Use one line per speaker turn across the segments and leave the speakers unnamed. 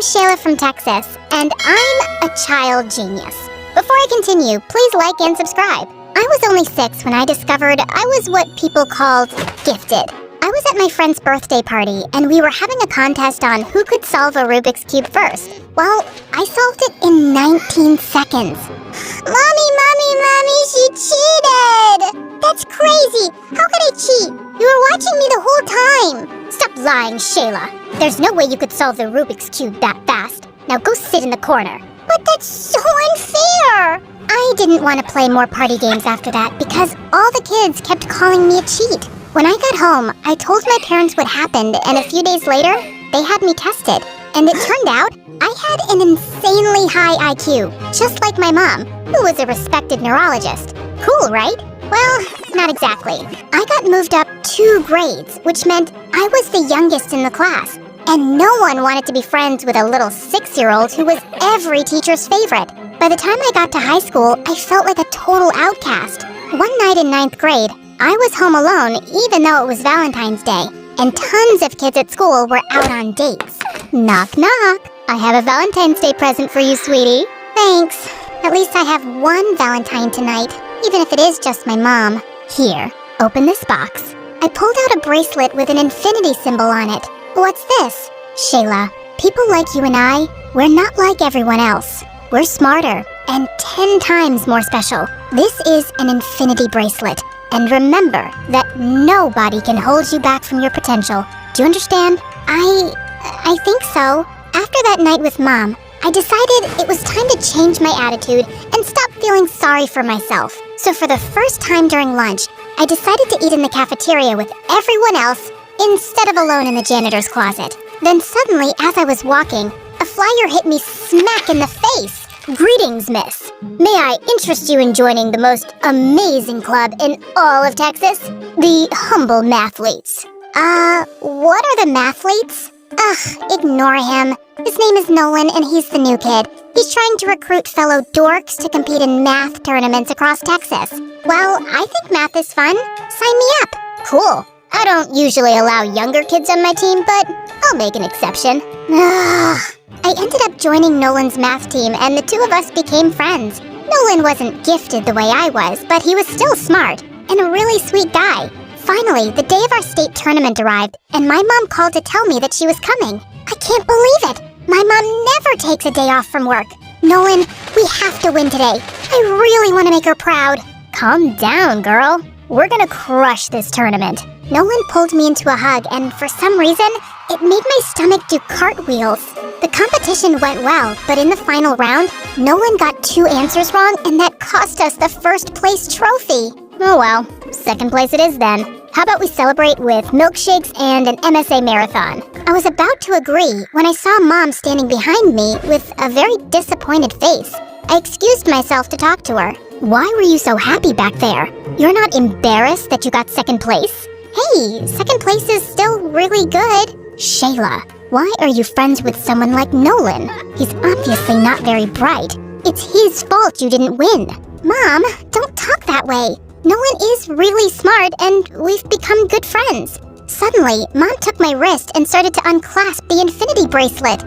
Shayla from Texas, and I'm a child genius. Before I continue, please like and subscribe. I was only 6 when I discovered I was what people called gifted. I was at my friend's birthday party, and we were having a contest on who could solve a Rubik's Cube first. Well, I solved it in 19 seconds. Mommy, she cheated! That's crazy! How could I cheat? You were watching me the whole time! Stop lying, Shayla. There's no way you could solve the Rubik's Cube that fast. Now go sit in the corner. But that's so unfair! I didn't want to play more party games after that because all the kids kept calling me a cheat. When I got home, I told my parents what happened, and a few days later, they had me tested. And it turned out, I had an insanely high IQ, just like my mom, who was a respected neurologist. Cool, right? Well, not exactly. I got moved up 2 grades, which meant I was the youngest in the class. And no one wanted to be friends with a little 6-year-old who was every teacher's favorite. By the time I got to high school, I felt like a total outcast. One night in 9th grade, I was home alone, even though it was Valentine's Day, and tons of kids at school were out on dates. Knock, knock. I have a Valentine's Day present for you, sweetie. Thanks. At least I have one Valentine tonight, even if it is just my mom. Here, open this box. I pulled out a bracelet with an infinity symbol on it. What's this? Shayla, people like you and I, we're not like everyone else. We're smarter and 10 times more special. This is an infinity bracelet. And remember that nobody can hold you back from your potential. Do you understand? I think so. After that night with Mom, I decided it was time to change my attitude and stop feeling sorry for myself. So for the first time during lunch, I decided to eat in the cafeteria with everyone else instead of alone in the janitor's closet. Then suddenly, as I was walking, a flyer hit me smack in the face. Greetings, miss. May I interest you in joining the most amazing club in all of Texas? The Humble Mathletes. What are the Mathletes? Ugh, ignore him. His name is Nolan and he's the new kid. He's trying to recruit fellow dorks to compete in math tournaments across Texas. Well, I think math is fun. Sign me up. Cool. I don't usually allow younger kids on my team, but I'll make an exception. Ugh. I ended up joining Nolan's math team, and the 2 of us became friends. Nolan wasn't gifted the way I was, but he was still smart, and a really sweet guy. Finally, the day of our state tournament arrived, and my mom called to tell me that she was coming. I can't believe it! My mom never takes a day off from work. Nolan, we have to win today. I really want to make her proud. Calm down, girl. We're gonna crush this tournament. Nolan pulled me into a hug, and for some reason, it made my stomach do cartwheels. The competition went well, but in the final round, Nolan got 2 answers wrong, and that cost us the 1st place trophy. Oh well, 2nd place it is then. How about we celebrate with milkshakes and an MSA marathon? I was about to agree when I saw Mom standing behind me with a very disappointed face. I excused myself to talk to her. Why were you so happy back there? You're not embarrassed that you got 2nd place? Hey, 2nd place is still really good. Shayla, why are you friends with someone like Nolan? He's obviously not very bright. It's his fault you didn't win. Mom, don't talk that way. Nolan is really smart and we've become good friends. Suddenly, Mom took my wrist and started to unclasp the infinity bracelet.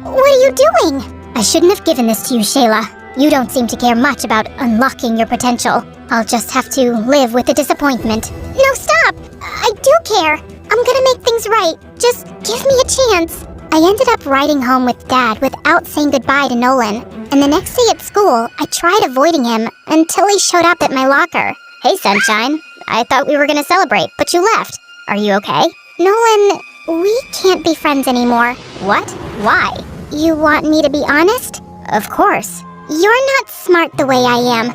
What are you doing? I shouldn't have given this to you, Shayla. You don't seem to care much about unlocking your potential. I'll just have to live with the disappointment. No, stop! I do care. I'm gonna make things right. Just give me a chance. I ended up riding home with Dad without saying goodbye to Nolan. And the next day at school, I tried avoiding him until he showed up at my locker. Hey, Sunshine. I thought we were gonna celebrate, but you left. Are you okay? Nolan, we can't be friends anymore. What? Why? You want me to be honest? Of course. You're not smart the way I am.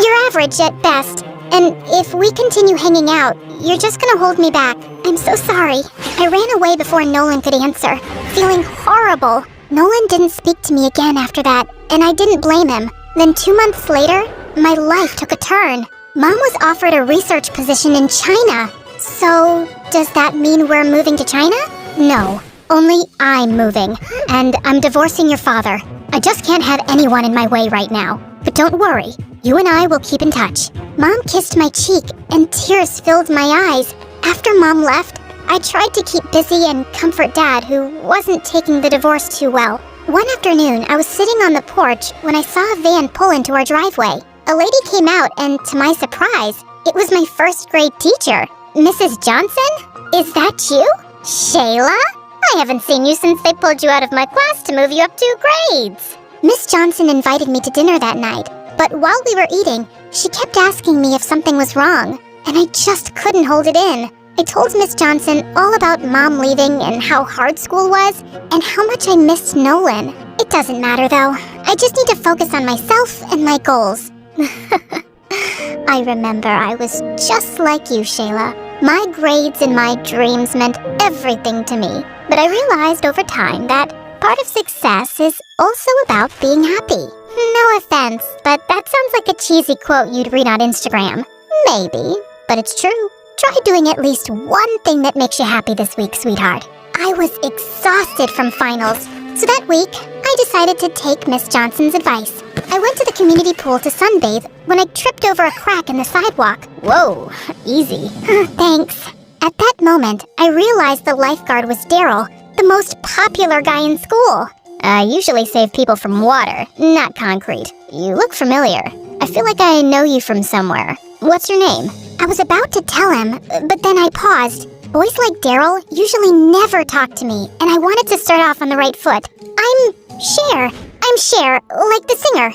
You're average at best. And if we continue hanging out, you're just gonna hold me back. I'm so sorry. I ran away before Nolan could answer, feeling horrible. Nolan didn't speak to me again after that, and I didn't blame him. Then 2 months later, my life took a turn. Mom was offered a research position in China. So, does that mean we're moving to China? No, only I'm moving, and I'm divorcing your father. I just can't have anyone in my way right now. But don't worry, you and I will keep in touch. Mom kissed my cheek, and tears filled my eyes. After Mom left, I tried to keep busy and comfort Dad, who wasn't taking the divorce too well. One afternoon, I was sitting on the porch when I saw a van pull into our driveway. A lady came out, and to my surprise, it was my first grade teacher. Mrs. Johnson? Is that you? Shayla? I haven't seen you since they pulled you out of my class to move you up 2 grades. Miss Johnson invited me to dinner that night, but while we were eating, she kept asking me if something was wrong, and I just couldn't hold it in. I told Miss Johnson all about Mom leaving and how hard school was, and how much I missed Nolan. It doesn't matter though. I just need to focus on myself and my goals. I remember I was just like you, Shayla. My grades and my dreams meant everything to me. But I realized over time that part of success is also about being happy. No offense, but that sounds like a cheesy quote you'd read on Instagram. Maybe, but it's true. Try doing at least one thing that makes you happy this week, sweetheart. I was exhausted from finals, so that week, I decided to take Miss Johnson's advice. I went to the community pool to sunbathe when I tripped over a crack in the sidewalk. Whoa, easy. Thanks. At that moment, I realized the lifeguard was Daryl, the most popular guy in school. I usually save people from water, not concrete. You look familiar. I feel like I know you from somewhere. What's your name? I was about to tell him, but then I paused. Boys like Daryl usually never talk to me, and I wanted to start off on the right foot. I'm Cher, like the singer.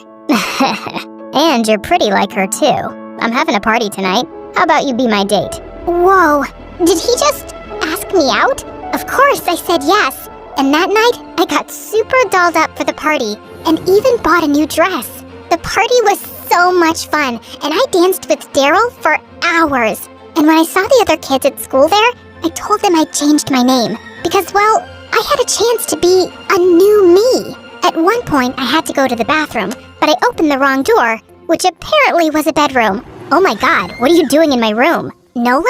And you're pretty like her, too. I'm having a party tonight. How about you be my date? Whoa, did he just ask me out? Of course, I said yes. And that night, I got super dolled up for the party, and even bought a new dress. The party was so much fun, and I danced with Daryl for hours. And when I saw the other kids at school there, I told them I'd changed my name. Because, well, I had a chance to be a new me. At one point, I had to go to the bathroom, but I opened the wrong door, which apparently was a bedroom. Oh my god, what are you doing in my room? Nolan?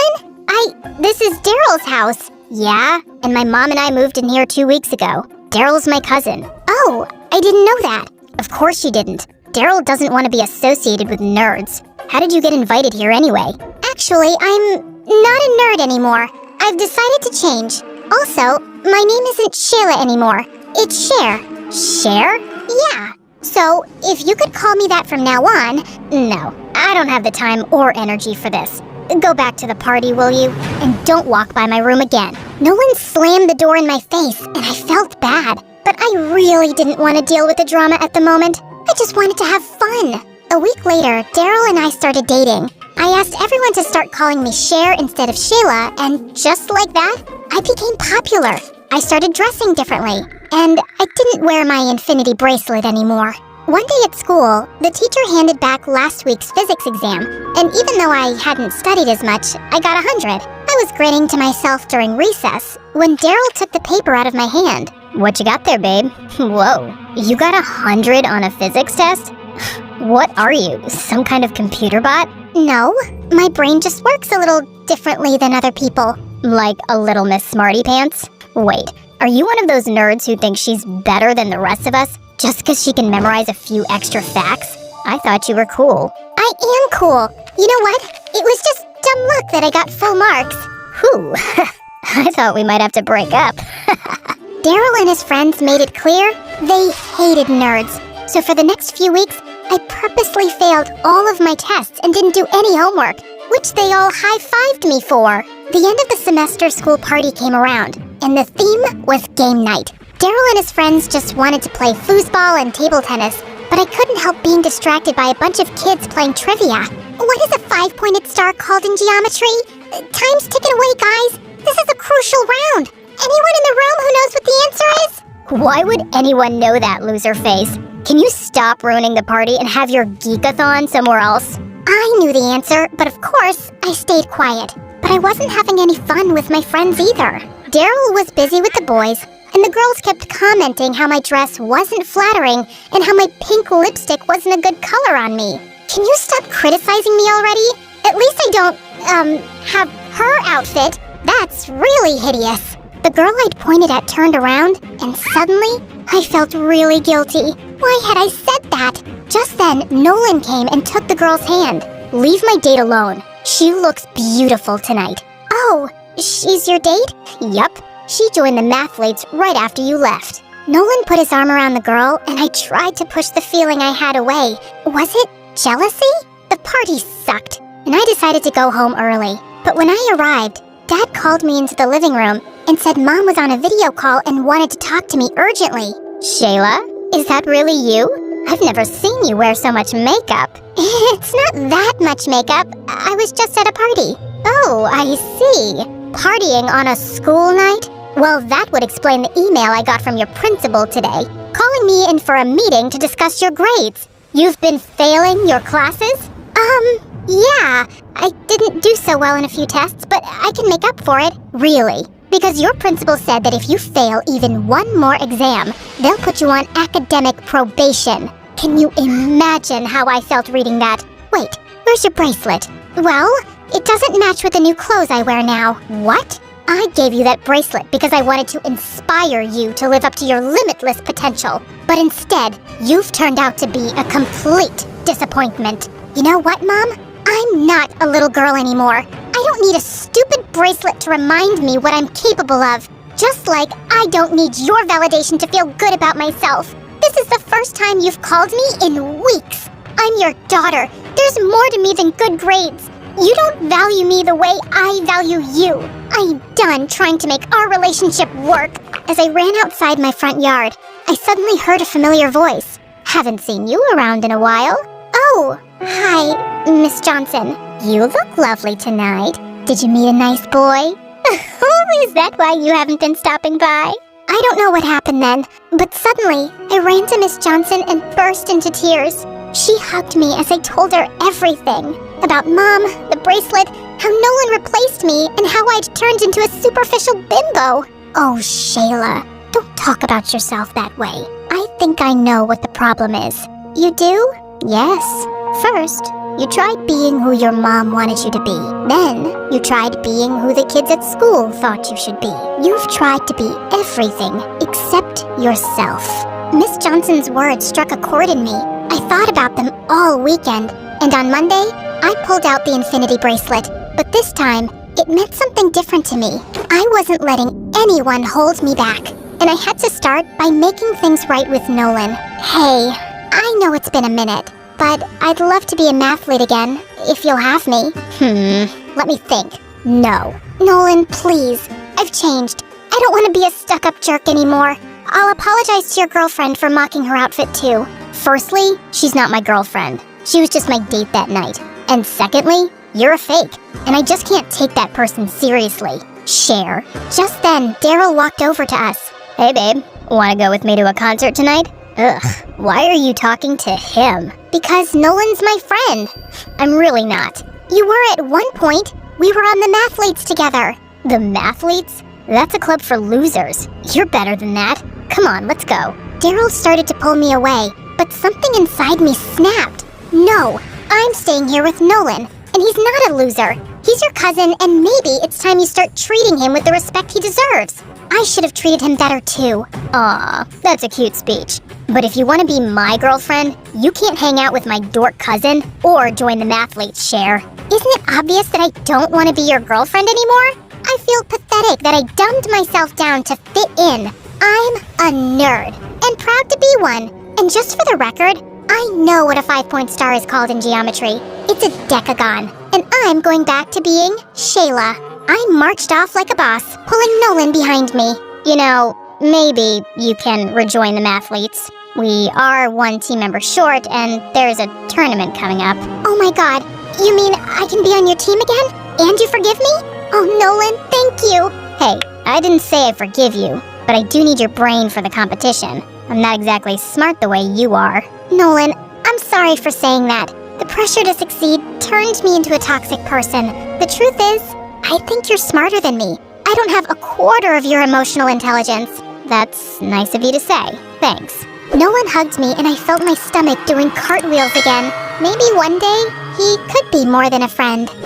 This is Daryl's house. Yeah, and my mom and I moved in here 2 weeks ago. Daryl's my cousin. Oh, I didn't know that. Of course you didn't. Daryl doesn't want to be associated with nerds. How did you get invited here anyway? Actually, I'm not a nerd anymore. I've decided to change. Also, my name isn't Shayla anymore. It's Cher. Cher? Yeah. So, if you could call me that from now on... No, I don't have the time or energy for this. Go back to the party, will you? And don't walk by my room again. Nolan slammed the door in my face, and I felt bad. But I really didn't want to deal with the drama at the moment. I just wanted to have fun. A week later, Daryl and I started dating. I asked everyone to start calling me Cher instead of Shayla, and just like that, I became popular. I started dressing differently, and I didn't wear my infinity bracelet anymore. One day at school, the teacher handed back last week's physics exam, and even though I hadn't studied as much, I got 100. I was grinning to myself during recess when Daryl took the paper out of my hand. What you got there, babe? Whoa, you got 100 on a physics test? What are you, some kind of computer bot? No, my brain just works a little differently than other people. Like a little Miss Smarty Pants? Wait, are you one of those nerds who think she's better than the rest of us just because she can memorize a few extra facts? I thought you were cool. I am cool. You know what? It was just dumb luck that I got full marks. Whew. I thought we might have to break up. Daryl and his friends made it clear they hated nerds. So for the next few weeks, I purposely failed all of my tests and didn't do any homework, which they all high-fived me for. The end of the semester school party came around, and the theme was game night. Daryl and his friends just wanted to play foosball and table tennis, but I couldn't help being distracted by a bunch of kids playing trivia. What is a 5-pointed star called in geometry? Time's ticking away, guys. This is a crucial round. Anyone in the room who knows what the answer is? Why would anyone know that, loser face? Can you stop ruining the party and have your geekathon somewhere else? I knew the answer, but of course, I stayed quiet. But I wasn't having any fun with my friends either. Daryl was busy with the boys, and the girls kept commenting how my dress wasn't flattering and how my pink lipstick wasn't a good color on me. Can you stop criticizing me already? At least I don't, have her outfit. That's really hideous. The girl I'd pointed at turned around, and suddenly, I felt really guilty. Why had I said that? Just then, Nolan came and took the girl's hand. Leave my date alone. She looks beautiful tonight. Oh, she's your date? Yup. She joined the mathletes right after you left. Nolan put his arm around the girl, and I tried to push the feeling I had away. Was it jealousy? The party sucked, and I decided to go home early. But when I arrived, Dad called me into the living room and said Mom was on a video call and wanted to talk to me urgently. Shayla, is that really you? I've never seen you wear so much makeup. It's not that much makeup. I was just at a party. Oh, I see. Partying on a school night? Well, that would explain the email I got from your principal today, calling me in for a meeting to discuss your grades. You've been failing your classes? Yeah. I didn't do so well in a few tests, but I can make up for it. Really? Because your principal said that if you fail even one more exam, they'll put you on academic probation. Can you imagine how I felt reading that? Wait, where's your bracelet? Well, it doesn't match with the new clothes I wear now. What? I gave you that bracelet because I wanted to inspire you to live up to your limitless potential. But instead, you've turned out to be a complete disappointment. You know what, Mom? I'm not a little girl anymore. I don't need a stupid bracelet to remind me what I'm capable of. Just like I don't need your validation to feel good about myself. This is the first time you've called me in weeks. I'm your daughter. There's more to me than good grades. You don't value me the way I value you. I'm done trying to make our relationship work. As I ran outside my front yard, I suddenly heard a familiar voice. Haven't seen you around in a while. Oh, hi, Miss Johnson. You look lovely tonight. Did you meet a nice boy? Oh, is that why you haven't been stopping by? I don't know what happened then, but suddenly I ran to Miss Johnson and burst into tears. She hugged me as I told her everything. About Mom, the bracelet, how Nolan replaced me, and how I'd turned into a superficial bimbo. Oh, Shayla, don't talk about yourself that way. I think I know what the problem is. You do? Yes. First, you tried being who your mom wanted you to be. Then, you tried being who the kids at school thought you should be. You've tried to be everything except yourself. Miss Johnson's words struck a chord in me. I thought about them all weekend, and on Monday, I pulled out the infinity bracelet. But this time, it meant something different to me. I wasn't letting anyone hold me back, and I had to start by making things right with Nolan. Hey, I know it's been a minute, but I'd love to be a mathlete again, if you'll have me. Let me think. No. Nolan, please. I've changed. I don't want to be a stuck-up jerk anymore. I'll apologize to your girlfriend for mocking her outfit too. Firstly, she's not my girlfriend. She was just my date that night. And secondly, you're a fake, and I just can't take that person seriously. Cher. Just then, Daryl walked over to us. Hey babe, wanna go with me to a concert tonight? Ugh, why are you talking to him? Because Nolan's my friend. I'm really not. You were at one point. We were on the mathletes together. The mathletes? That's a club for losers. You're better than that. Come on, let's go. Daryl started to pull me away, but something inside me snapped. No, I'm staying here with Nolan, and he's not a loser. He's your cousin, and maybe it's time you start treating him with the respect he deserves. I should have treated him better too. Aw, that's a cute speech. But if you want to be my girlfriend, you can't hang out with my dork cousin or join the mathletes, Cher. Isn't it obvious that I don't want to be your girlfriend anymore? I feel pathetic that I dumbed myself down to fit in. I'm a nerd, and proud to be one. And just for the record, I know what a 5-point star is called in geometry. It's a decagon, and I'm going back to being Shayla. I marched off like a boss, pulling Nolan behind me. You know, maybe you can rejoin the mathletes. We are one team member short, and there's a tournament coming up. Oh my god, you mean I can be on your team again? And you forgive me? Oh, Nolan, thank you. Hey, I didn't say I forgive you, but I do need your brain for the competition. I'm not exactly smart the way you are. Nolan, I'm sorry for saying that. The pressure to succeed turned me into a toxic person. The truth is, I think you're smarter than me. I don't have a quarter of your emotional intelligence. That's nice of you to say. Thanks. Nolan hugged me and I felt my stomach doing cartwheels again. Maybe one day, he could be more than a friend.